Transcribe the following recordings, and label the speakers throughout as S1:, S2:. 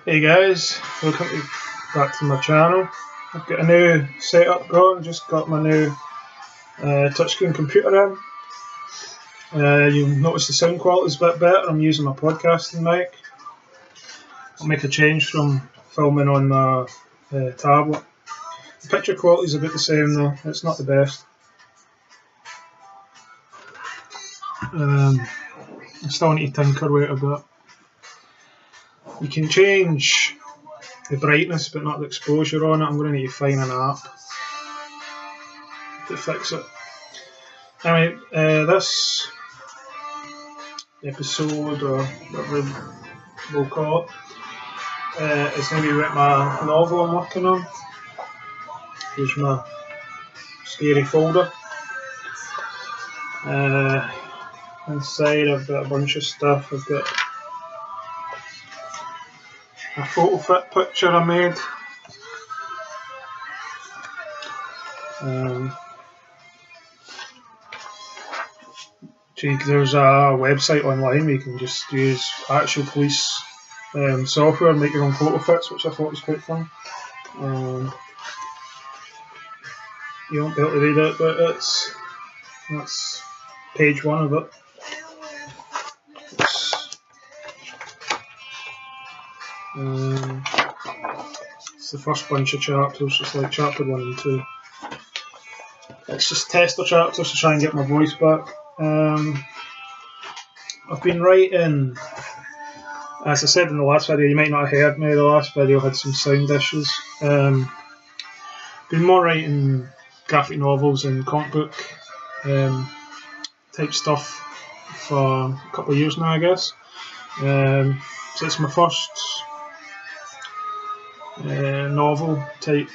S1: Hey guys, welcome back to my channel. I've got a new setup going, just got my new touchscreen computer in. You'll notice the sound quality is a bit better. I'm using my podcasting mic. I'll make a change from filming on my tablet. The picture quality is about the same though, it's not the best. I still need to tinker with it a bit. You can change the brightness but not the exposure on it. I'm going to need to find an app to fix it. Anyway, this episode, or whatever we'll call it, is going to be with my novel I'm working on. Here's my scary folder. Inside I've got a bunch of stuff. I've got a photo fit picture I made. There's a website online where you can just use actual police software and make your own photo fits, which I thought was quite fun. You won't be able to read it, but that's page one of it. It's the first bunch of chapters, just like chapter 1 and 2. It's just tester chapters to try and get my voice back. I've been writing, as I said in the last video, you might not have heard me, the last video had some sound issues. Been more writing graphic novels and comic book type stuff for a couple of years now, I guess. So it's my first novel type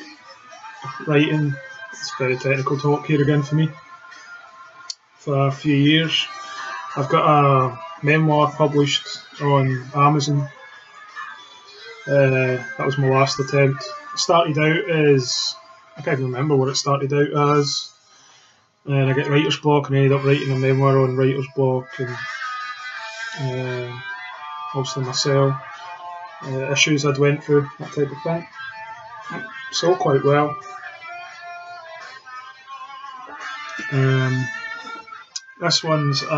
S1: writing. It's very technical talk here again for me. For a few years. I've got a memoir published on Amazon. That was my last attempt. It started out as, I can't even remember what it started out as. And I get writer's block and I ended up writing a memoir on writer's block, and obviously myself, issues I'd went through, that type of thing. Sold quite well. This one's it's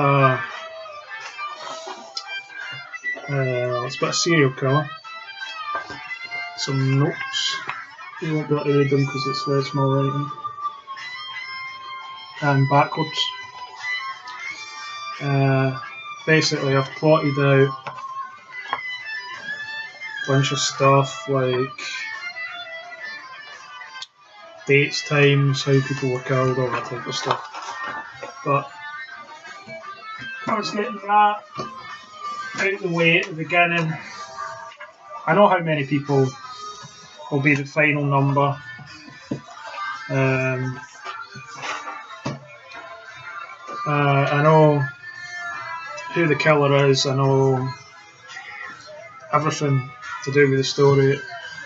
S1: about a serial killer. Some notes. You won't be able to read them because it's very small writing. And backwards. Basically, I've plotted out a bunch of stuff like dates, times, how people were killed, all that type of stuff. But I was getting that out of the way at the beginning. I know how many people will be the final number. I know who the killer is, I know everything to do with the story,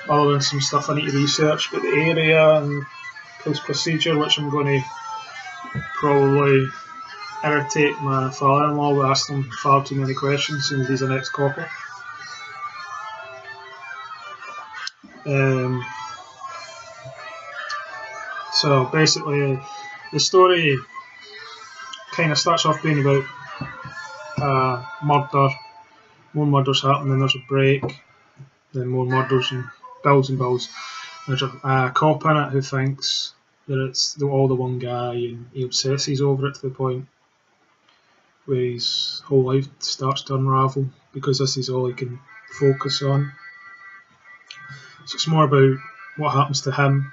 S1: other than some stuff I need to research about the area and police procedure, which I'm going to probably irritate my father-in-law with asking him far too many questions since he's an ex-copper. So basically the story kind of starts off being about murder, more murders happen, then there's a break, then more murders and bills. There's a cop in it who thinks that it's all the one guy, and he obsesses over it to the point where his whole life starts to unravel because this is all he can focus on. So it's more about what happens to him.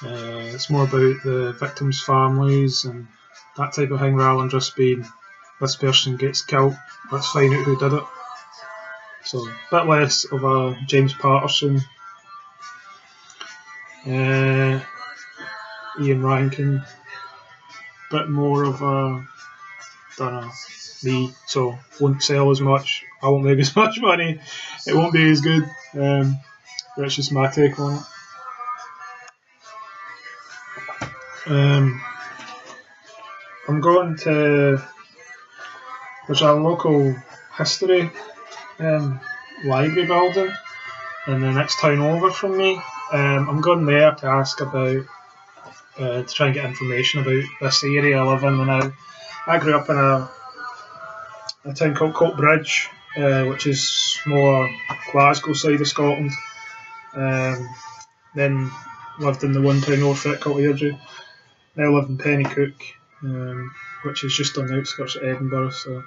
S1: It's more about the victims' families and that type of thing, rather than just being this person gets killed, let's find out who did it. So a bit less of a James Patterson, Ian Rankin, bit more of a, don't know, me, so won't sell as much, I won't make as much money, it won't be as good, but it's just my take on it. I'm going to, there's a local history library building in the next town over from me. I'm going there to ask about, to try and get information about this area I live in now. I grew up in a town called Coatbridge, which is more Glasgow side of Scotland. Then lived in the one town north of it called Airdrie. Now live in Pennycook, which is just on the outskirts of Edinburgh, so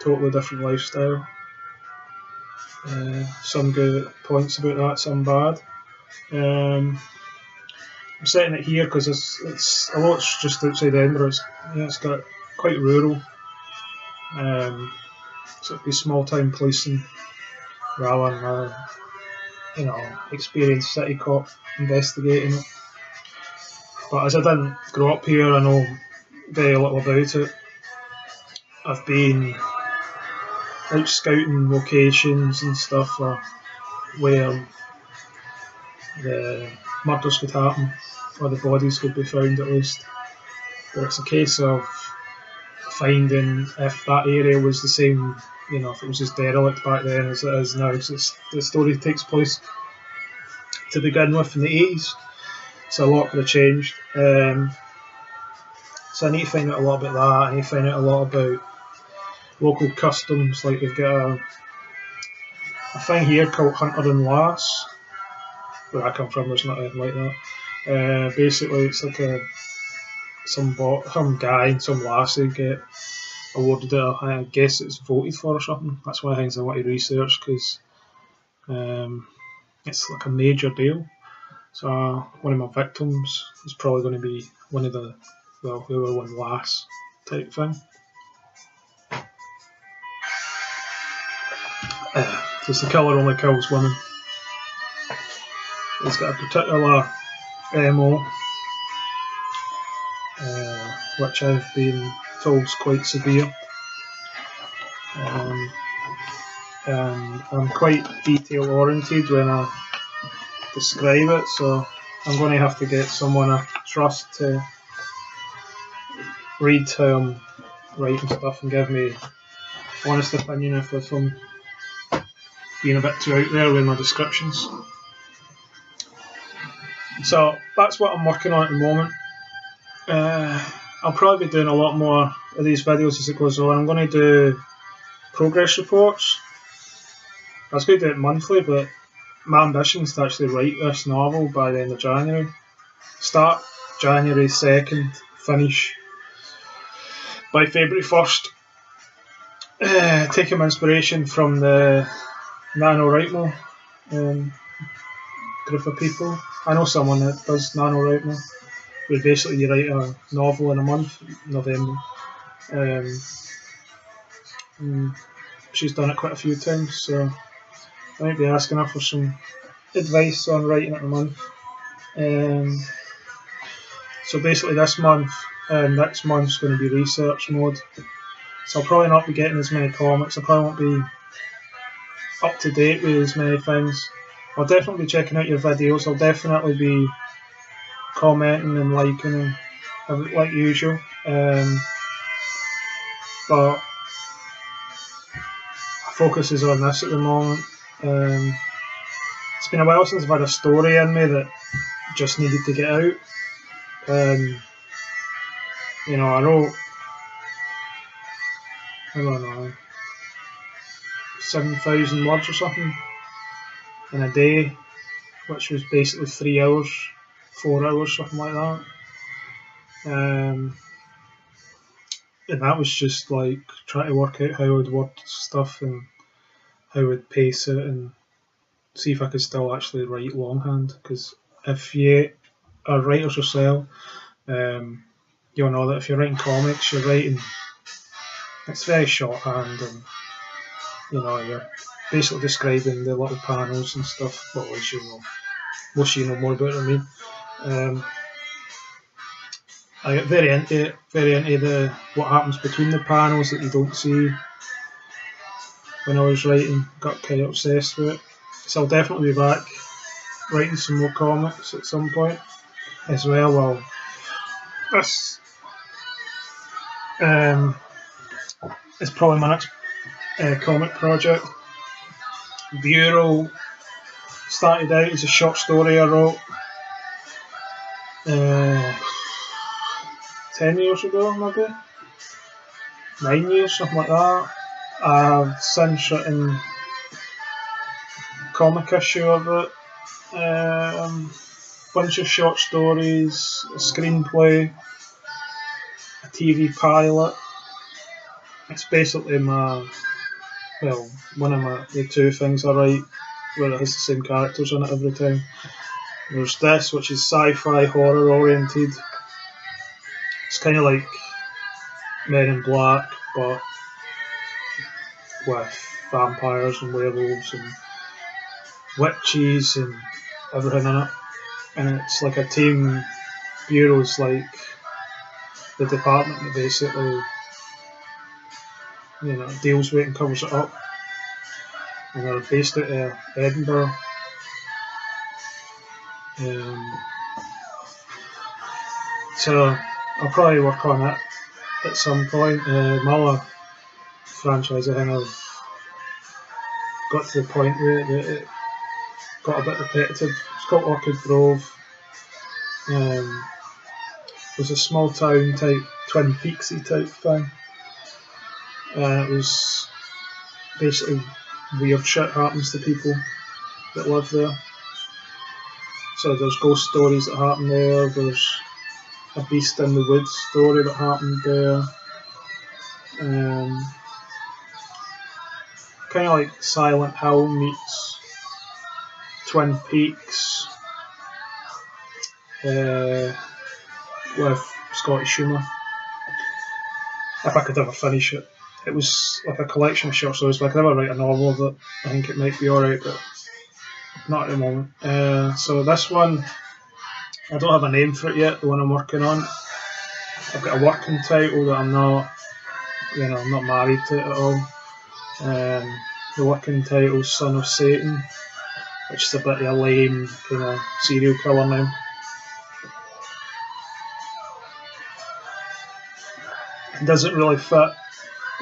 S1: totally different lifestyle. Some good points about that, some bad. I'm setting it here because it's a lot's just outside Edinburgh. It's got quite rural. So it'd be small town policing rather than experienced city cop investigating it. But as I didn't grow up here, I know very little about it. I've been out scouting locations and stuff where the murders could happen, or the bodies could be found at least. But it's a case of finding if that area was the same, if it was just derelict back then as it is now. So the story takes place to begin with in the 80s, so a lot could have changed. So I need to find out a lot about that. I need to find out a lot about local customs. Like they've got a thing here called Hunter and Lass. Where I come from, there's not anything like that. Basically, it's like some guy and some lassie get awarded it. I guess it's voted for or something. That's one of the things I want to research because it's like a major deal. So one of my victims is probably going to be one of the, whoever won Lass type thing. Because the killer only kills women. He's got a particular MO, which I've been told is quite severe. And I'm quite detail oriented when I describe it, so I'm going to have to get someone I trust to read how I'm writing stuff and give me honest opinion if I'm being a bit too out there with my descriptions. So that's what I'm working on at the moment. I'll probably be doing a lot more of these videos as it goes on. I'm going to do progress reports. I was going to do it monthly, but my ambition is to actually write this novel by the end of January. Start January 2nd, finish by February 1st. Taking my inspiration from the NaNoWriMo group of people. I know someone that does NaNoWriMo, where basically you write a novel in a month, November. She's done it quite a few times, so I might be asking her for some advice on writing it in a month. So basically this month and next month's going to be research mode. So I'll probably not be getting as many comics, I probably won't be up to date with as many things. I'll definitely be checking out your videos, I'll definitely be commenting and liking and like usual. But focus is on this at the moment. It's been a while since I've had a story in me that just needed to get out. I wrote, I don't know, 7,000 words or something in a day, which was basically 3 hours, 4 hours, something like that. And that was just like trying to work out how I would word stuff and how I would pace it and see if I could still actually write longhand. Because if you are writers yourself, you'll know that if you're writing comics, it's very shorthand, and you're basically describing the little panels and stuff. Well, as you know, most of you know more about it than me. I get very into it, what happens between the panels that you don't see. When I was writing, got kind of obsessed with it. So I'll definitely be back writing some more comics at some point as well. Well, this is probably my next comic project. Bureau started out as a short story I wrote 10 years ago, maybe 9 years, something like that. I've since written a comic issue of it, bunch of short stories, a screenplay, a TV pilot. It's basically one of the two things I write where it has the same characters in it every time. There's this, which is sci-fi horror oriented. It's kind of like Men in Black, but with vampires and werewolves and witches and everything in it. And it's like a team. Bureau's like the department that basically, deals with it and covers it up. And they're based out of Edinburgh. So I'll probably work on it at some point. My other franchise, I think I've got to the point where it got a bit repetitive. It's called Orchid Grove. It was a small town type, Twin Peaksy type thing. It was basically weird shit happens to people that live there. So there's ghost stories that happen there, there's a beast in the woods story that happened there. Kind of like Silent Hill meets Twin Peaks with Scottish humour. If I could ever finish it. It was like a collection of short stories, but I could never write a novel of it. I think it might be alright, but not at the moment. So this one, I don't have a name for it yet, the one I'm working on. I've got a working title that I'm not married to it at all. The working title is Son of Satan, which is a bit of a lame kind of serial killer name. It doesn't really fit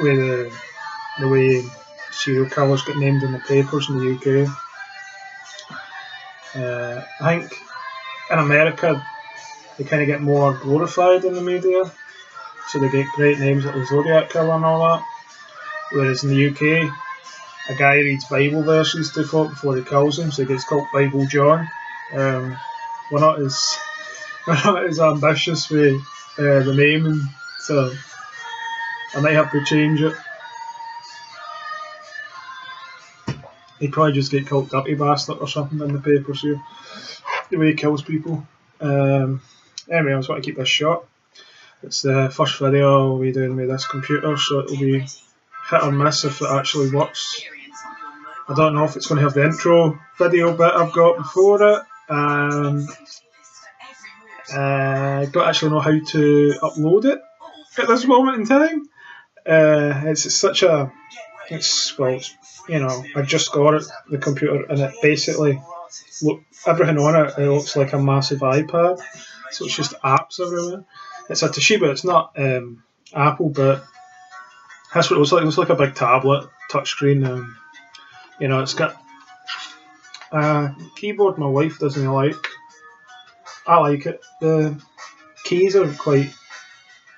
S1: with the way serial killers get named in the papers in the UK. I think in America they kind of get more glorified in the media, so they get great names like the Zodiac Killer and all that. Whereas in the UK, a guy reads Bible verses to folk before he kills them, so he gets called Bible John. We're not as ambitious with the naming, so I might have to change it. He'd probably just get called Dirty Bastard or something in the papers here, the way he kills people. Anyway, I just want to keep this short. It's the first video I'll be doing with this computer, so it'll be hit or miss if it actually works. I don't know if it's going to have the intro video bit I've got before it. I don't actually know how to upload it at this moment in time. I just got it, the computer, and it basically, everything on it looks like a massive iPad, so it's just apps everywhere. It's a Toshiba, it's not Apple, but that's what it looks like. It looks like a big tablet, touchscreen. It's got a keyboard my wife doesn't like. I like it. The keys are quite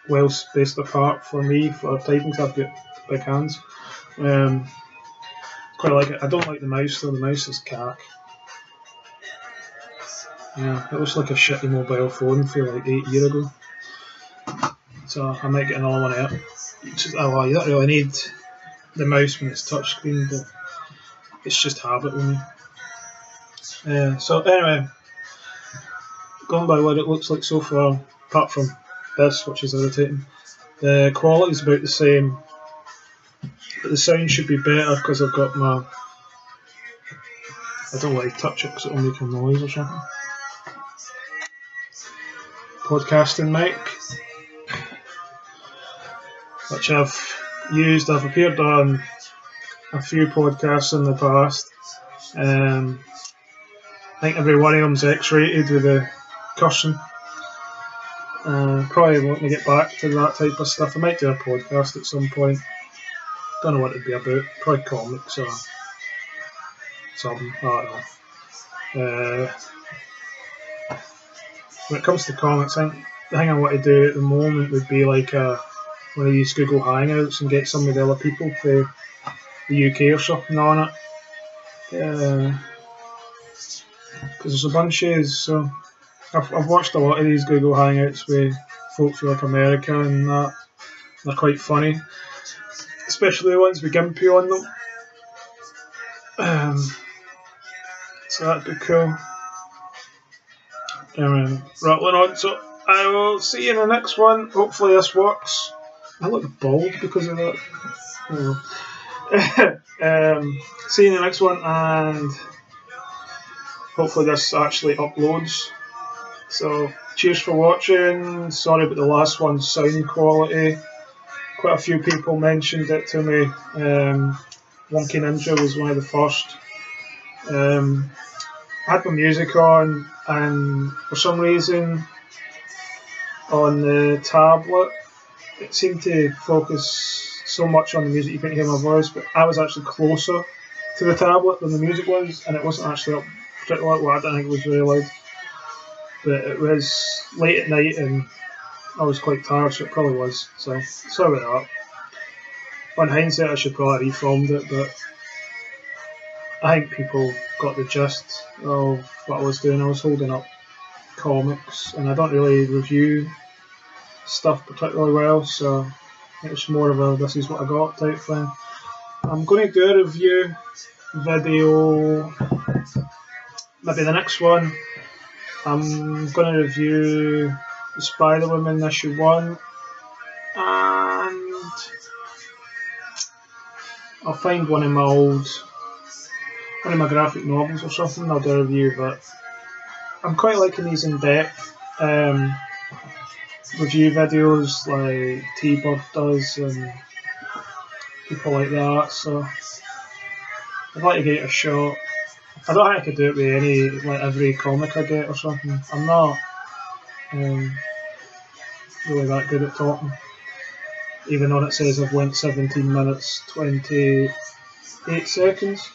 S1: well spaced apart for me for typing, because I've got big hands. Quite like it. I don't like the mouse though. The mouse is cack. Yeah, it looks like a shitty mobile phone for like 8 years ago. So I might get another one out. You don't really need the mouse when it's touchscreen, but it's just habit with me. So anyway, going by what it looks like so far, apart from this, which is irritating, the quality is about the same, but the sound should be better because I've got my, I don't like to touch it because it'll make a noise or something, podcasting mic, which I've appeared on a few podcasts in the past. I think every one of them's X-rated with the cursing. Probably wanting to get back to that type of stuff. I might do a podcast at some point. Don't know what it'd be about. Probably comics or something. I don't know. When it comes to comics, I think the thing I want to do at the moment would be like one of these Google Hangouts and get some of the other people for the UK or something on it. Because there's a bunch of so I've watched a lot of these Google Hangouts with folks from like America and that. They're quite funny, especially the ones with Gimpy on them. So that'd be cool. Rattling on, so I will see you in the next one. Hopefully this works. I look bald because of that. See you in the next one, and hopefully this actually uploads. So cheers for watching. Sorry about the last one's sound quality. Quite a few people mentioned it to me. Wonky Ninja was one of the first. I had my music on, and for some reason on the tablet it seemed to focus so much on the music you couldn't hear my voice, but I was actually closer to the tablet than the music was, and it wasn't actually up particularly loud. I don't think it was very loud, but it was late at night and I was quite tired, so it probably was. So sorry about that. On hindsight, I should probably have refilmed it, but I think people got the gist of what I was doing. I was holding up comics, and I don't really review stuff particularly well, so it was more of a "this is what I got" type thing. I'm going to do a review video, maybe the next one. I'm going to review the Spider-Woman issue 1, and I'll find one of my graphic novels or something. I'll do a review of it. I'm quite liking these in-depth review videos like T-Bird does and people like that, so I'd like to get a shot. I don't think I could do it with every comic I get or something. I'm not really that good at talking, even though it says I've went 17 minutes 28 seconds.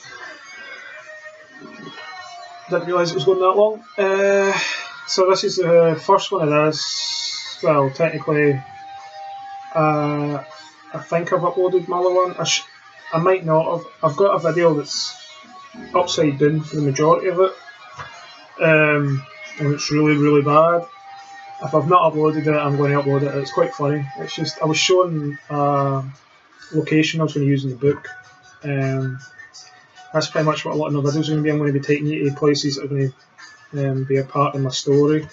S1: Didn't realise it was going that long. So this is the first one of this. Well, technically, I think I've uploaded my other one. I might not have. I've got a video that's upside down for the majority of it, and it's really, really bad. If I've not uploaded it, I'm going to upload it. It's quite funny. It's just I was showing a location I was going to use in the book. That's pretty much what a lot of my videos are going to be. I'm going to be taking you to places that are going to be a part of my story.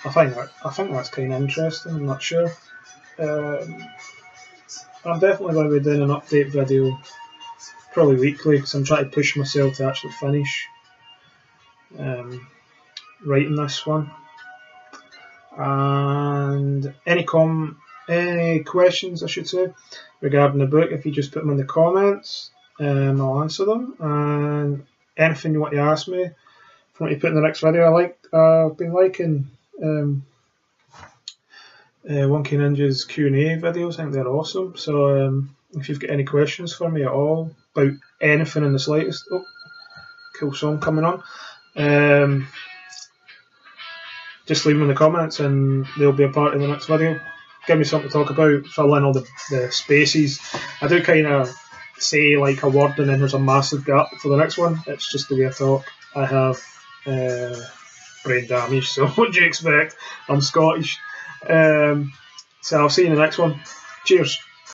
S1: I think that's kind of interesting. I'm not sure. I'm definitely going to be doing an update video, probably weekly, because I'm trying to push myself to actually finish writing this one. And any questions, I should say, regarding the book, if you just put them in the comments, I'll answer them. And anything you want to ask me, if you want to put in the next video, I've been liking Wonky Ninja's Q&A videos. I think they're awesome. So if you've got any questions for me at all about anything in the slightest, oh, cool song coming on. Just leave them in the comments and they'll be a part of the next video. Give me something to talk about, fill in all the spaces. I do kind of say like a word and then there's a massive gap for the next one. It's just the way I talk. I have brain damage, so what do you expect? I'm Scottish. So I'll see you in the next one. Cheers.